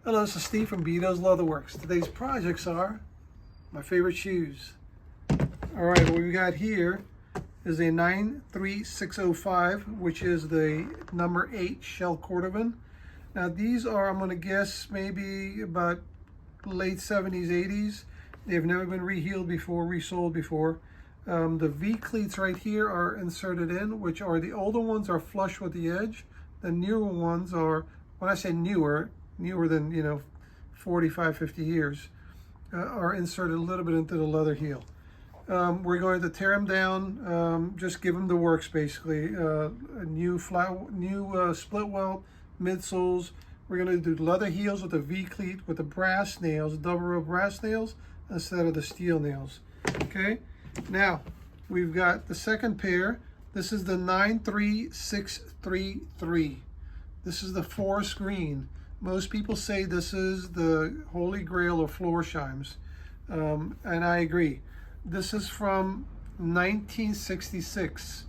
Hello, this is Steve from Beto's Leatherworks. Today's projects are my favorite shoes. All right, what we got here is a 93605, which is the number 8 shell Cordovan. Now these are, I'm gonna guess, maybe about late 70s, 80s. They've never been reheeled before, resoled before. The V cleats right here are inserted in, which are the older ones are flush with the edge. The newer ones are, when I say newer than 45, 50 years, are inserted a little bit into the leather heel. We're going to tear them down, just give them the works basically. A new split welt, midsoles. We're going to do leather heels with a V cleat with the brass nails, double row brass nails instead of the steel nails. Okay, now we've got the second pair. This is the 93633. This is the Forrest green. Most people say this is the holy grail of Florsheims, and I agree. This is from 1966,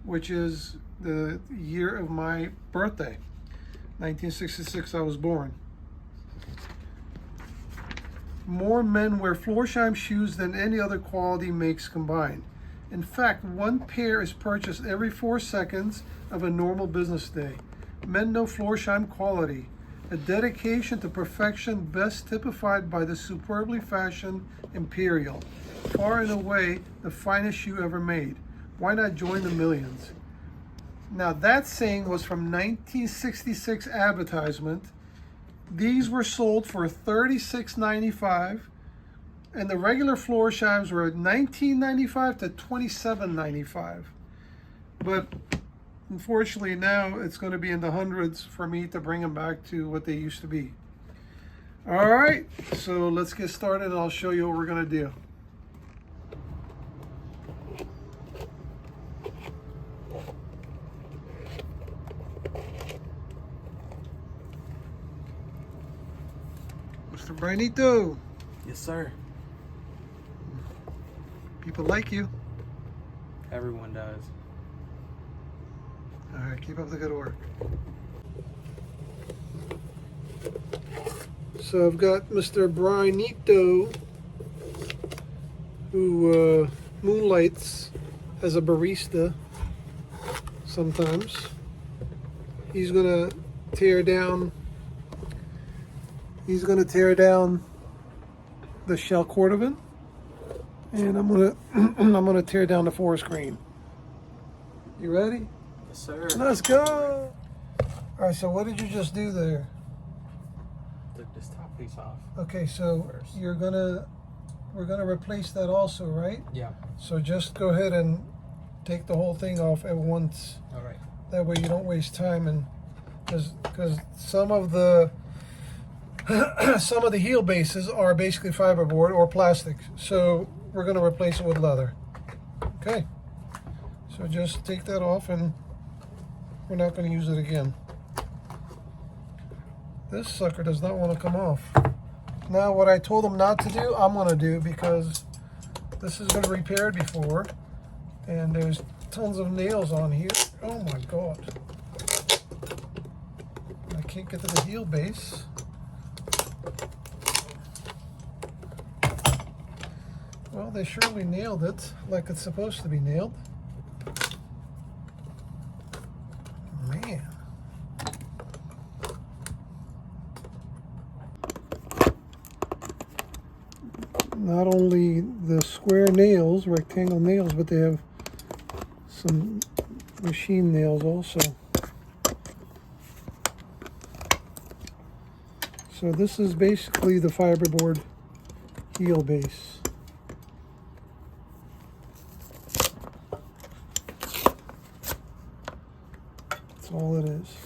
which is the year of my birthday. 1966, I was born. More men wear Florsheim shoes than any other quality makes combined. In fact, one pair is purchased every 4 seconds of a normal business day. Men know Florsheim quality, a dedication to perfection best typified by the superbly fashioned Imperial. Far and away the finest shoe ever made. Why not join the millions? Now that saying was from 1966 advertisement. These were sold for $36.95, and the regular Florsheims were $19.95 to $27.95. But unfortunately now it's going to be in the hundreds for me to bring them back to what they used to be. All right, so let's get started and I'll show you what we're going to do. Mr. Brianito. Yes, sir. People like you. Everyone does. All right, keep up the good work. So I've got Mr. Brianito, who moonlights as a barista sometimes. He's gonna tear down. He's gonna tear down the shell Cordovan, and I'm gonna tear down the Forest green. You ready? Yes, sir. Let's go. All right. So what did you just do there? Took this top piece off. Okay. So First. we're gonna replace that also, right? Yeah. So just go ahead and take the whole thing off at once. All right. That way you don't waste time, and because some of the some of the heel bases are basically fiberboard or plastic. So we're gonna replace it with leather. Okay. So just take that off, and we're not going to use it again. This sucker does not want to come off. Now what I told him not to do, I'm going to do, because this has been repaired before and there's tons of nails on here. Oh my god. I can't get to the heel base. Well, they surely nailed it like it's supposed to be nailed. Man. Not only the square nails, rectangle nails, but they have some machine nails also. So this is basically the fiberboard heel base. That's all it is.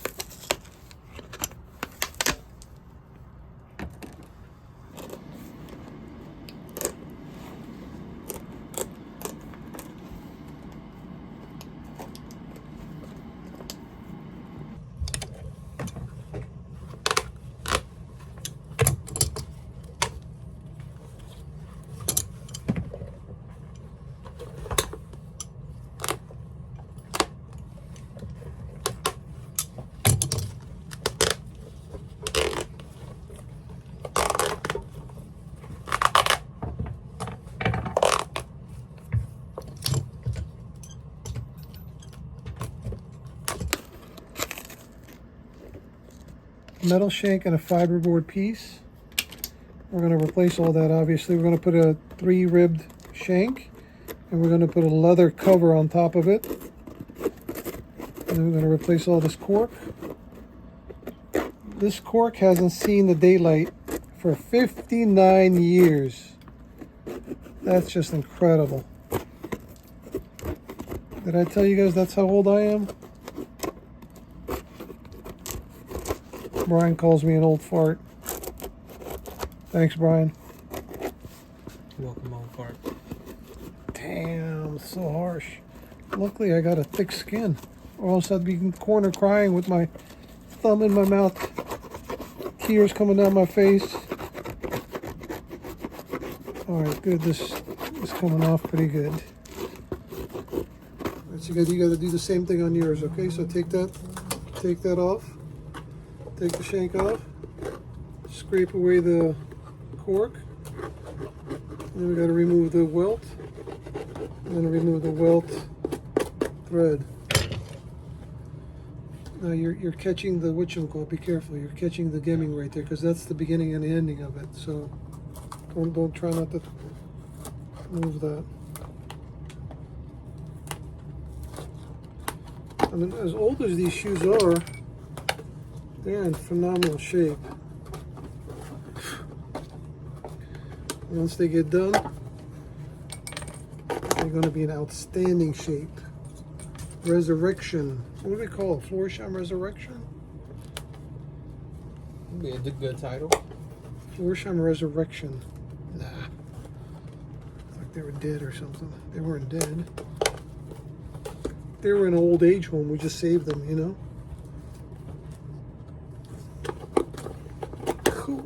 metal shank and a fiberboard piece. We're going to replace all that, obviously. We're going to put a 3-ribbed shank, and we're going to put a leather cover on top of it. And then we're going to replace all this cork. This cork hasn't seen the daylight for 59 years. That's just incredible. Did I tell you guys that's how old I am? Brian calls me an old fart. Thanks, Brian. Welcome, old fart. Damn, so harsh. Luckily, I got a thick skin, or else I'd be in the corner crying with my thumb in my mouth, tears coming down my face. All right, good. This is coming off pretty good. All right, so you got to do the same thing on yours. Okay, so take that off. Take the shank off. Scrape away the cork. Then we got to remove the welt. And then remove the welt thread. Now you're catching the whatchamacallit. Be careful. You're catching the gemming right there, because that's the beginning and the ending of it. So don't try not to move that. I mean, as old as these shoes are, they're in phenomenal shape. Once they get done, they're going to be in outstanding shape. Resurrection. What do we call it? Florsheim Resurrection? Be a good title. Florsheim Resurrection. Nah. It's like they were dead or something. They weren't dead. They were in an old age home. We just saved them, you know? Cool.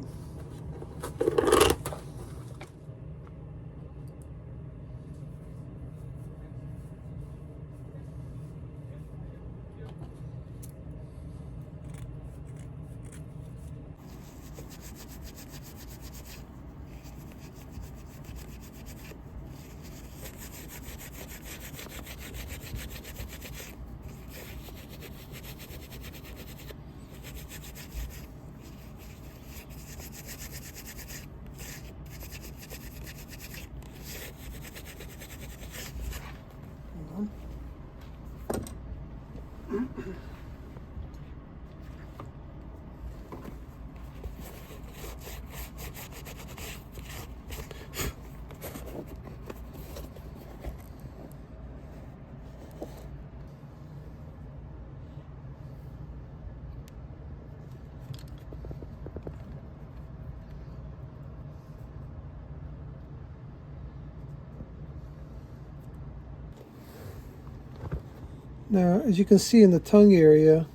Now, as you can see in the tongue area,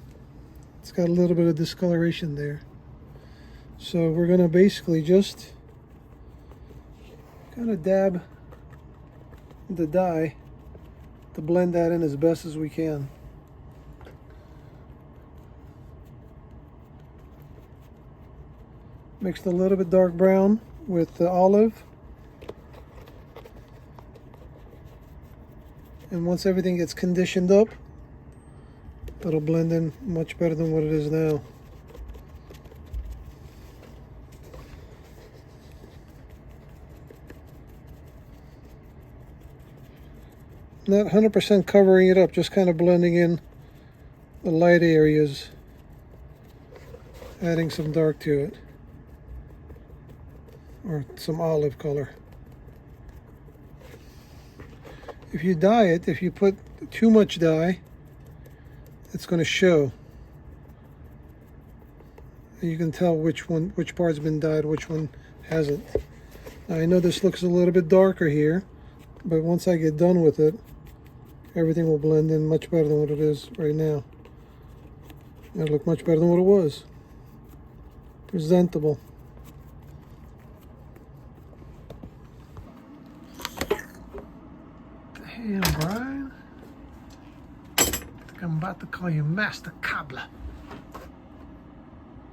it's got a little bit of discoloration there. So we're going to basically just kind of dab the dye to blend that in as best as we can. Mixed a little bit dark brown with the olive. And once everything gets conditioned up, it'll blend in much better than what it is now. Not 100% covering it up, just kind of blending in the light areas, adding some dark to it, or some olive color. If you dye it, if you put too much dye, it's going to show. And you can tell which part's been dyed, which one hasn't. Now, I know this looks a little bit darker here, but once I get done with it, everything will blend in much better than what it is right now. It'll look much better than what it was. Presentable. Damn, Brian. I think I'm about to call you Master Cobbler.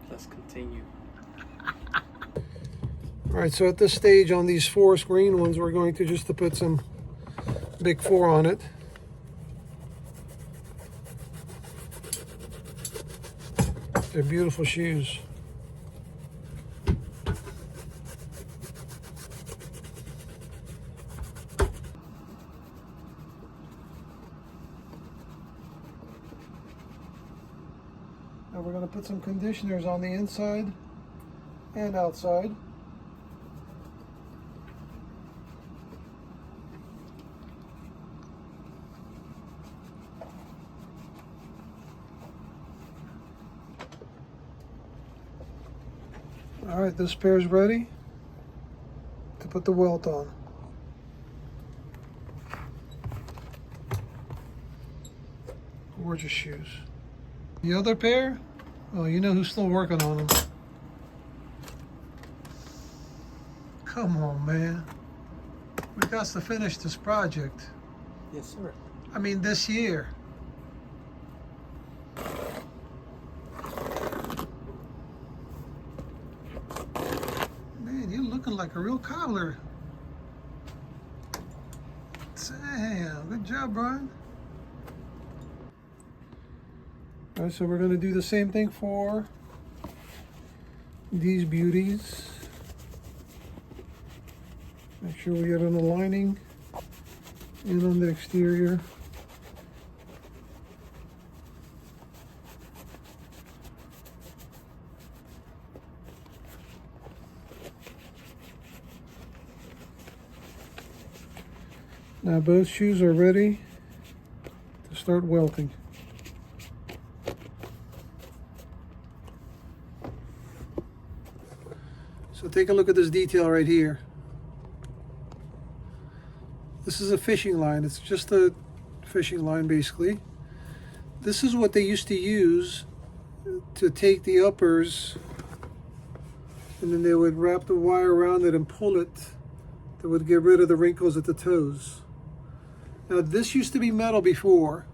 Let's continue. All right, so at this stage on these Forrest green ones, we're going to just to put some Big 4 on it. They're beautiful shoes. Now we're going to put some conditioners on the inside and outside. All right, this pair is ready to put the welt on. Gorgeous shoes. The other pair, oh, you know who's still working on them. Come on, man. We got to finish this project. Yes, sir. I mean, this year. Man, you're looking like a real cobbler. Damn, good job, Brian. All right, so we're going to do the same thing for these beauties. Make sure we get on the lining and on the exterior. Now both shoes are ready to start welting. So take a look at this detail right here. This is a fishing line. It's just a fishing line basically. This is what they used to use to take the uppers, and then they would wrap the wire around it and pull it. That would get rid of the wrinkles at the toes. Now this used to be metal before.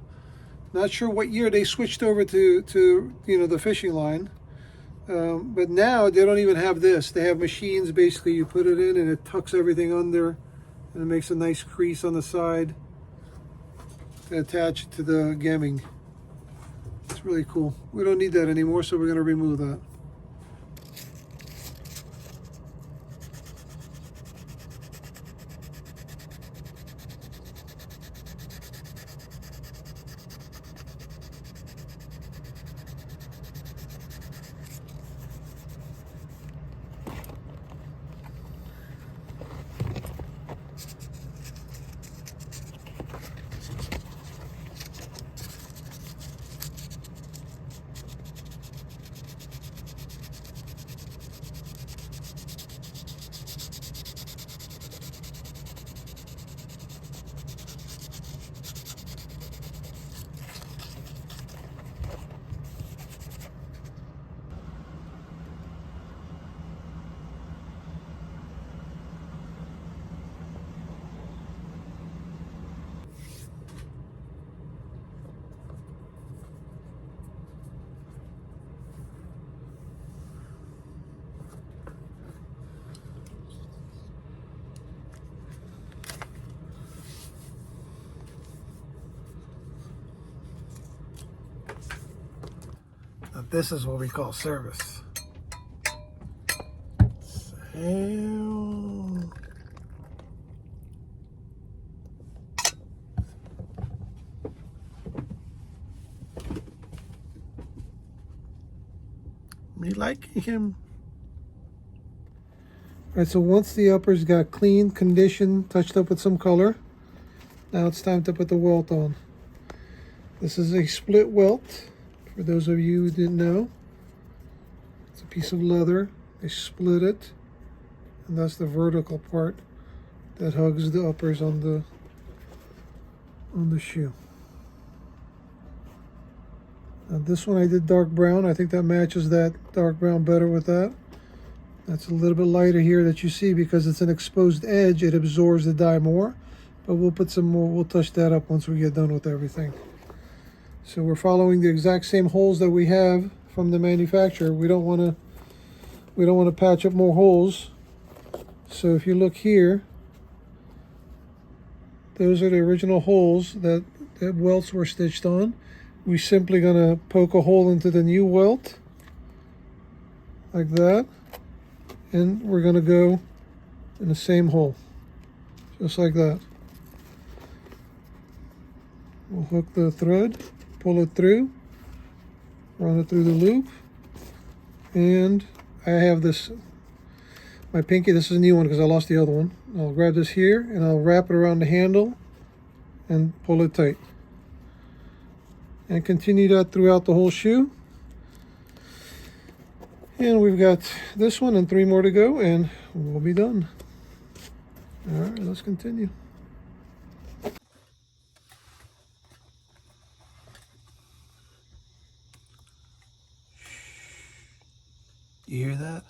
Not sure what year they switched over to you know, the fishing line. But now they don't even have this. They have machines, basically you put it in and it tucks everything under and it makes a nice crease on the side to attach it to the gemming. It's really cool. We don't need that anymore, so we're going to remove that. Now this is what we call service. Hell. Me liking him. Alright, so once the uppers got cleaned, conditioned, touched up with some color, now it's time to put the welt on. This is a split welt. For those of you who didn't know, it's a piece of leather. They split it, and that's the vertical part that hugs the uppers on the shoe. Now this one I did dark brown. I think that matches that dark brown better with that. That's a little bit lighter here that you see because it's an exposed edge. It absorbs the dye more, but we'll put some more. We'll touch that up once we get done with everything. So we're following the exact same holes that we have from the manufacturer. We don't want to patch up more holes. So if you look here, those are the original holes that welts were stitched on. We're simply going to poke a hole into the new welt like that. And we're going to go in the same hole, just like that. We'll hook the thread, pull it through, run it through the loop, and I have this, my pinky, this is a new one because I lost the other one. I'll grab this here and I'll wrap it around the handle and pull it tight. And continue that throughout the whole shoe. And we've got this one and 3 more to go and we'll be done. All right, let's continue. You hear that?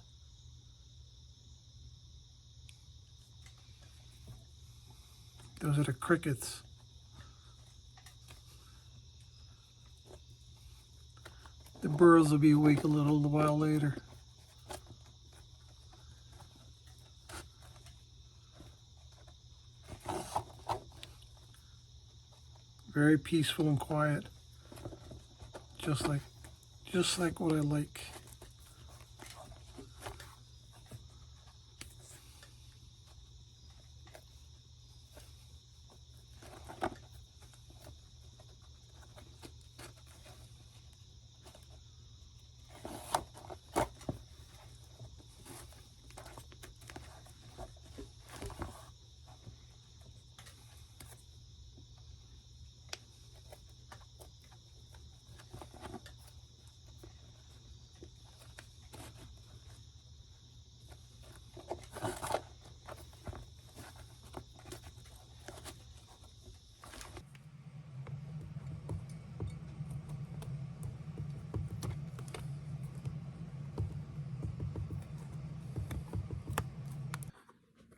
Those are the crickets. The birds will be awake a little while later. Very peaceful and quiet. Just like what I like.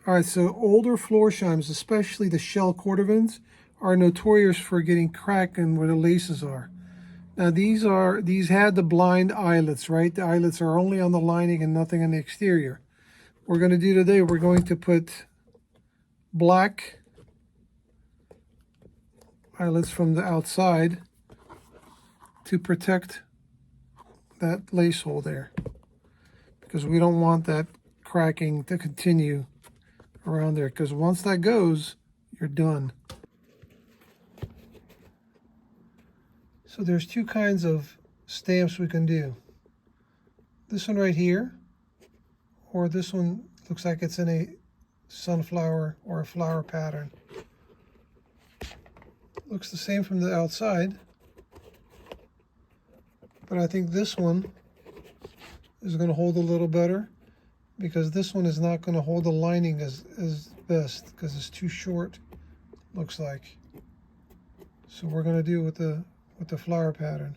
All right, so older Florsheims, especially the shell Cordovans, are notorious for getting cracking where the laces are. Now these had the blind eyelets, right? The eyelets are only on the lining and nothing on the exterior. What we're going to do today, we're going to put black eyelets from the outside to protect that lace hole there, because we don't want that cracking to continue around there, because once that goes, you're done. So there's 2 kinds of stamps we can do. This one right here, or this one looks like it's in a sunflower or a flower pattern. Looks the same from the outside, but I think this one is going to hold a little better, because this one is not going to hold the lining as best because it's too short, looks like. So we're going to do it with the flower pattern.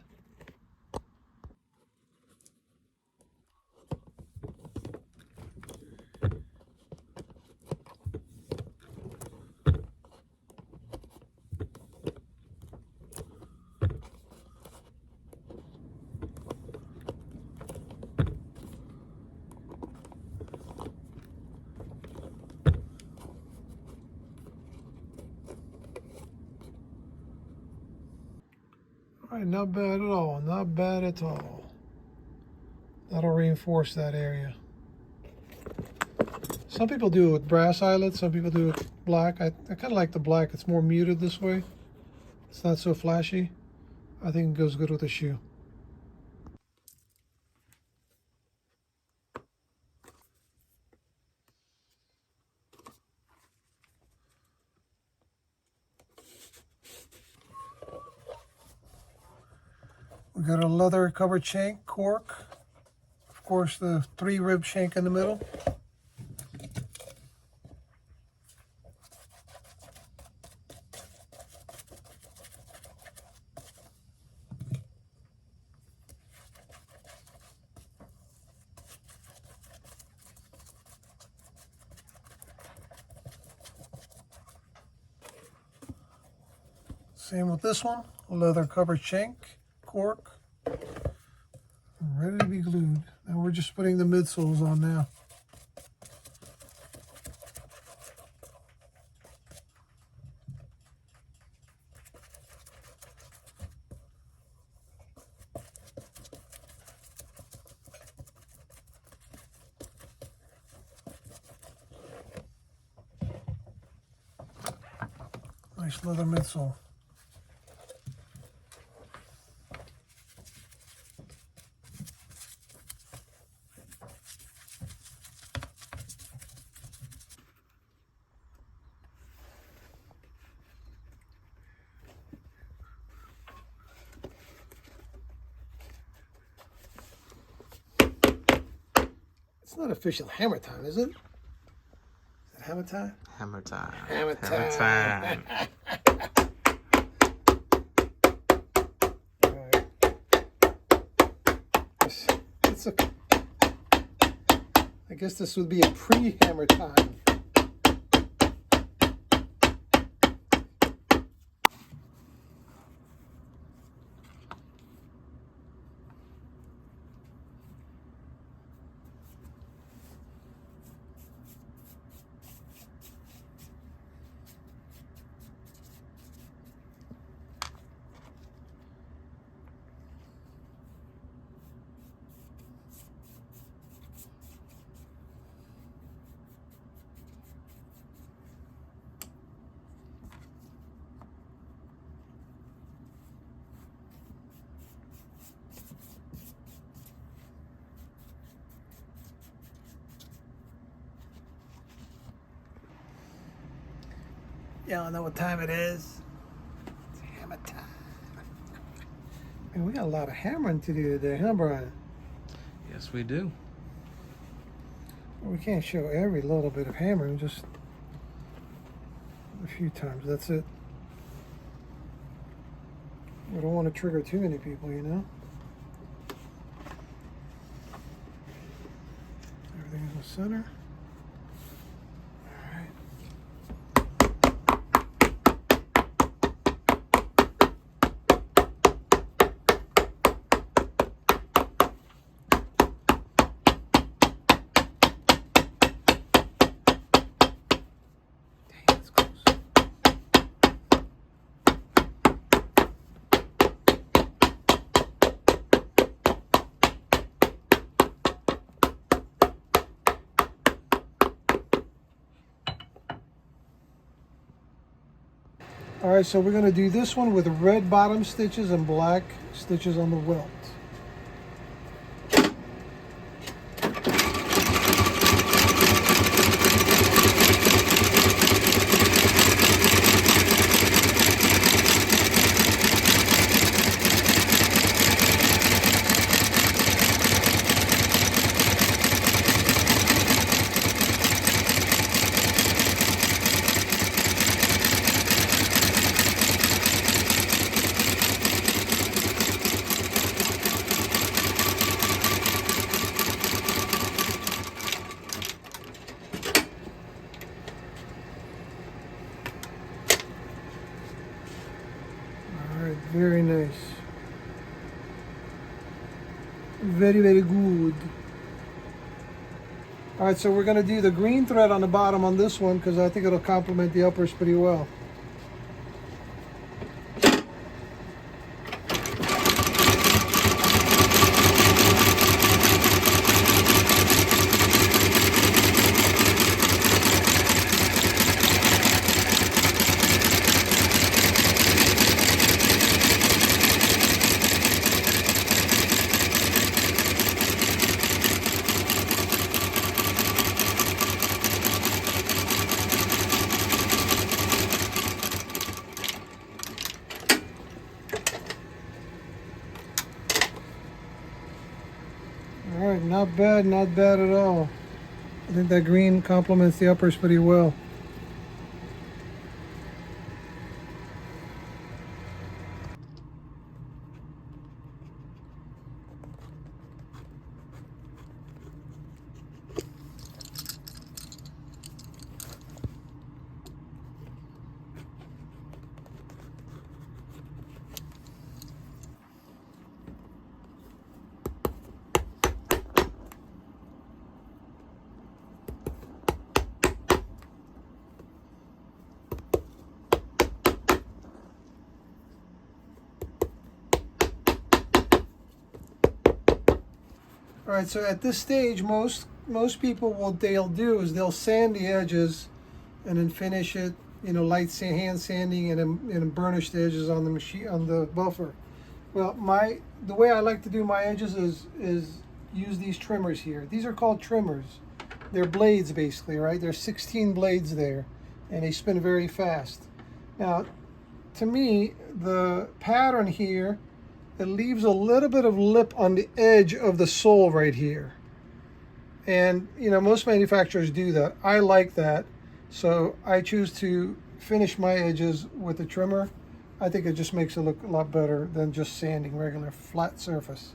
All right, not bad at all, not bad at all. That'll reinforce that area. Some people do it with brass eyelets, some people do it with black. I kind of like the black, it's more muted this way. It's not so flashy. I think it goes good with the shoe. We got a leather covered shank cork. Of course, the 3-rib shank in the middle. Same with this one, leather covered shank cork. Ready to be glued. Now we're just putting the midsoles on now. Nice leather midsole. It's not official hammer time, is it? Is it hammer time? Hammer time. Hammer time. Hammer time. All right. It's a, I guess this would be a pre-hammer time. Y'all know what time it is? It's hammer time. Man, we got a lot of hammering to do today, huh, Brian? Yes, we do. We can't show every little bit of hammering, just a few times. That's it. We don't want to trigger too many people, you know? Everything in the center. All right, so we're going to do this one with red bottom stitches and black stitches on the welt. Very nice. Very, very good. All right, so we're going to do the green thread on the bottom on this one because I think it'll complement the uppers pretty well. All right, not bad at all. I think that green complements the uppers pretty well. All right, so at this stage, most people, what they'll do is they'll sand the edges and then finish it you know, light hand sanding and burnish the edges on the machine, on the buffer. Well, the way I like to do my edges is use these trimmers here. These are called trimmers. They're blades basically, right? There's 16 blades there, and they spin very fast. Now, to me, the pattern here, it leaves a little bit of lip on the edge of the sole right here. And, you know, most manufacturers do that. I like that. So I choose to finish my edges with a trimmer. I think it just makes it look a lot better than just sanding regular flat surface.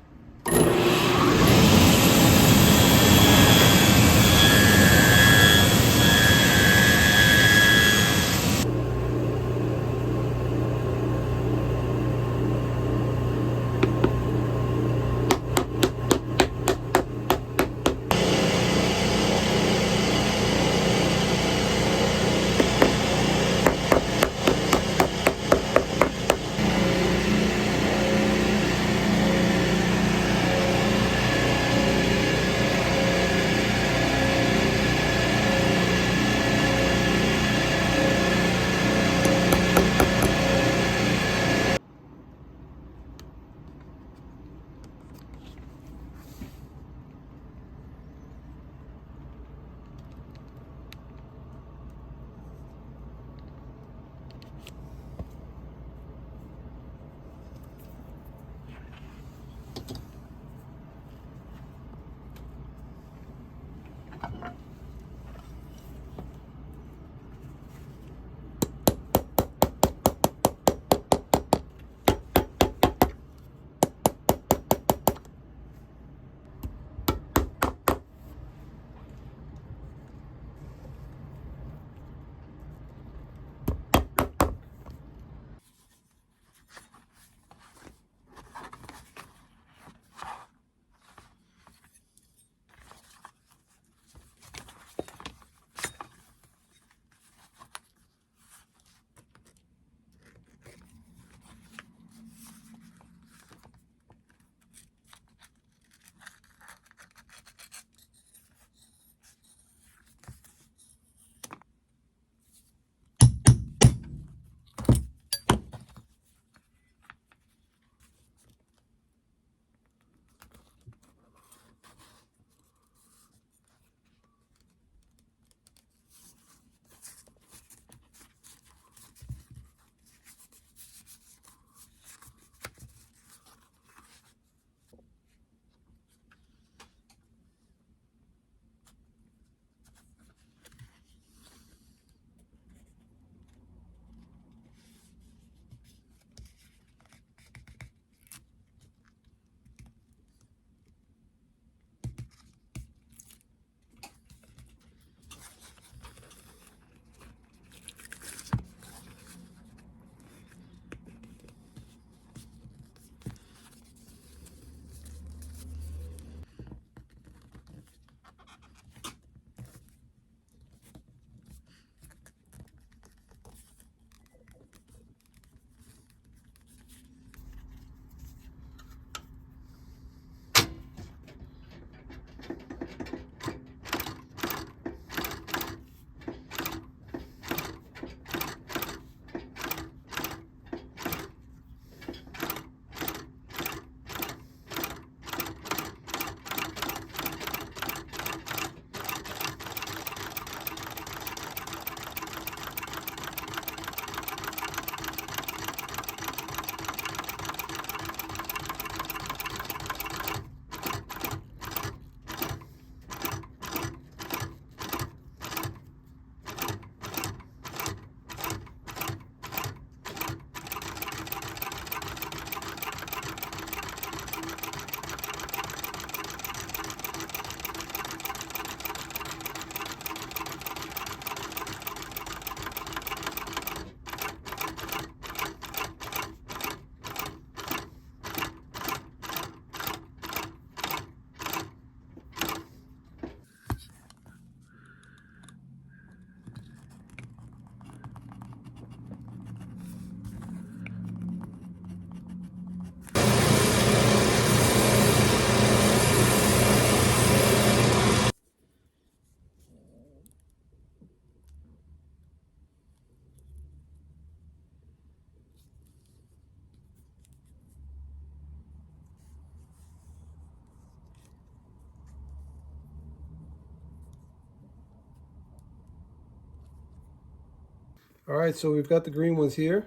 All right, so we've got the green ones here.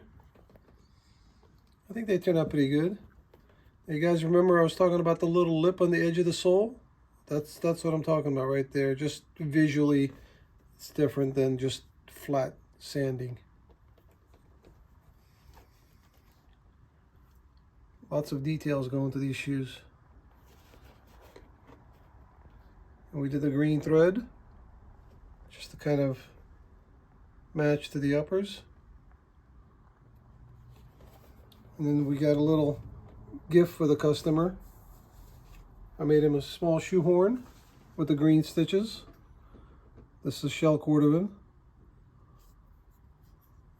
I think they turned out pretty good. You guys remember I was talking about the little lip on the edge of the sole? That's what I'm talking about right there. Just visually, it's different than just flat sanding. Lots of details go into these shoes. And we did the green thread, just to kind of match to the uppers. And then we got a little gift for the customer. I made him a small shoehorn with the green stitches. This is shell Cordovan.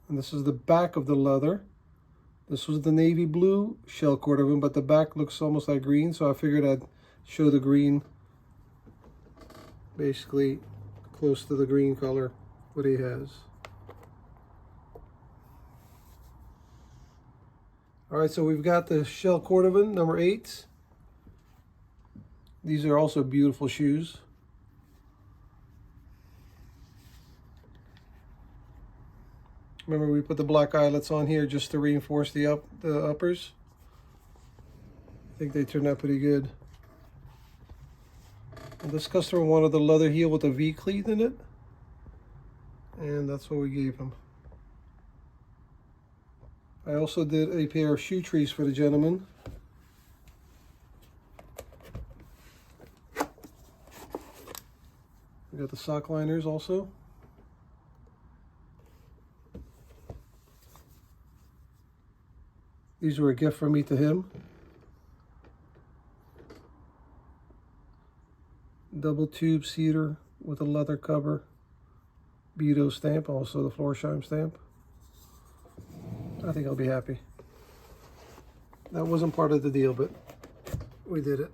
And this is the back of the leather. This was the navy blue shell Cordovan, but the back looks almost like green, so I figured I'd show the green, basically close to the green color, what he has. All right, so we've got the shell Cordovan number 8. These are also beautiful shoes. Remember, we put the black eyelets on here just to reinforce the uppers. I think they turned out pretty good. And this customer wanted the leather heel with a V cleat in it, and that's what we gave him. I also did a pair of shoe trees for the gentleman. We got the sock liners also. These were a gift from me to him. Double tube cedar with a leather cover. Beto stamp, also the Florsheim stamp. I think I'll be happy. That wasn't part of the deal, but we did it.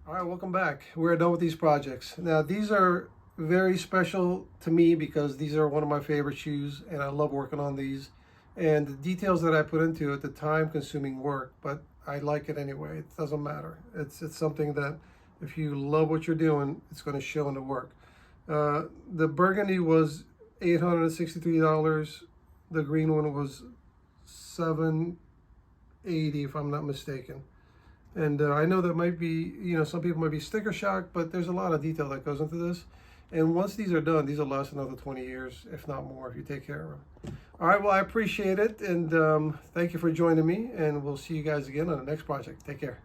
All right, welcome back. We're done with these projects. Now, these are very special to me because these are one of my favorite shoes, and I love working on these. And the details that I put into it, the time-consuming work, but I like it anyway. It doesn't matter. It's something that if you love what you're doing, it's going to show in the work. The burgundy was $863. The green one was $780, if I'm not mistaken. And I know that might be, some people might be sticker shocked, but there's a lot of detail that goes into this. And once these are done, these will last another 20 years, if not more, if you take care of them. All right, well, I appreciate it, and thank you for joining me, and we'll see you guys again on the next project. Take care.